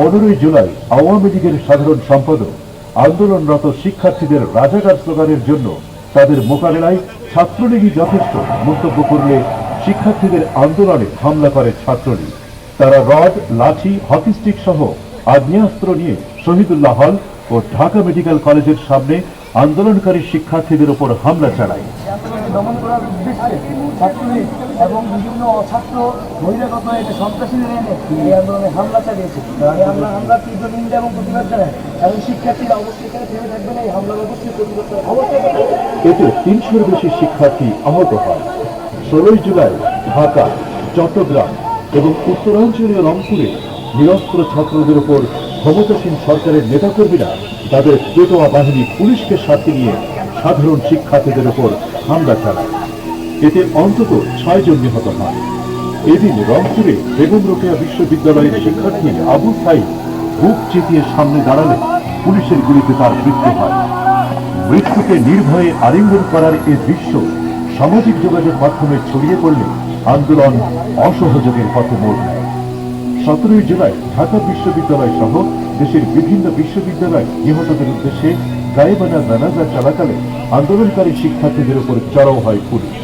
15 জুলাই আওয়ামী লীগের সাধারণ সম্পাদক আন্দোলনরত শিক্ষার্থীদের রাজাকার স্লোগানের জন্য তাদের মোকাবেলায় ছাত্রলীগই যথেষ্ট মন্তব্য করলে শিক্ষার্থীদের আন্দোলনে হামলা করে ছাত্রলীগ। তারা রড, লাঠি, হকি স্টিক সহ আগ্নেয়াস্ত্র নিয়ে শহীদুল্লাহ হল ও ঢাকা মেডিকেল কলেজের সামনে আন্দোলনকারী শিক্ষার্থীদের উপর হামলা চালায়। দমন করার উদ্দেশ্যে ছাত্রলীগ এবং বিভিন্ন অছাত্র বহিরাগত সন্ত্রাসীদের এনে এই আন্দোলনে হামলা চালিয়েছে। এই হামলা তীব্র নিন্দা এবং প্রতিবাদ জানায় এবং শিক্ষার্থীরা অবশ্যই এখানে থেমে থাকবে না, এই হামলার অবশ্যই প্রতিবাদ করে এতে 300-এর বেশি শিক্ষার্থী আহত হয়। 16 জুলাই ঢাকা, চট্টগ্রাম এবং উত্তরাঞ্চলীয় রংপুরে নিরস্ত্র ছাত্রদের উপর ক্ষমতাসীন সরকারের নেতাকর্মীরা তাদের পেটোয়া বাহিনী পুলিশকে সাথে নিয়ে সাধারণ শিক্ষার্থীদের উপর হামলা চালায়। এতে অন্তত 6 জন নিহত হয়। এদিন রংপুরে বেগম রোকেয়া বিশ্ববিদ্যালয়ের শিক্ষার্থী আবু সাইদ বুক চিতিয়ে সামনে দাঁড়ালে পুলিশের গুলিতে তার মৃত্যু হয়। মৃত্যুকে নির্ভয়ে আলিঙ্গন করার এই দৃশ্য সামাজিক যোগাযোগ মাধ্যমে ছড়িয়ে পড়লে আন্দোলন অসহযোগের পথে মোড় নেয়। 17 জুলাই ঢাকা বিশ্ববিদ্যালয় সহ দেশের বিভিন্ন বিশ্ববিদ্যালয় নিহতদের উদ্দেশ্যে গায়েবানা জানাজা চলাকালে আন্দোলনকারী শিক্ষার্থীদের উপর চড়াও হয় পুলিশ।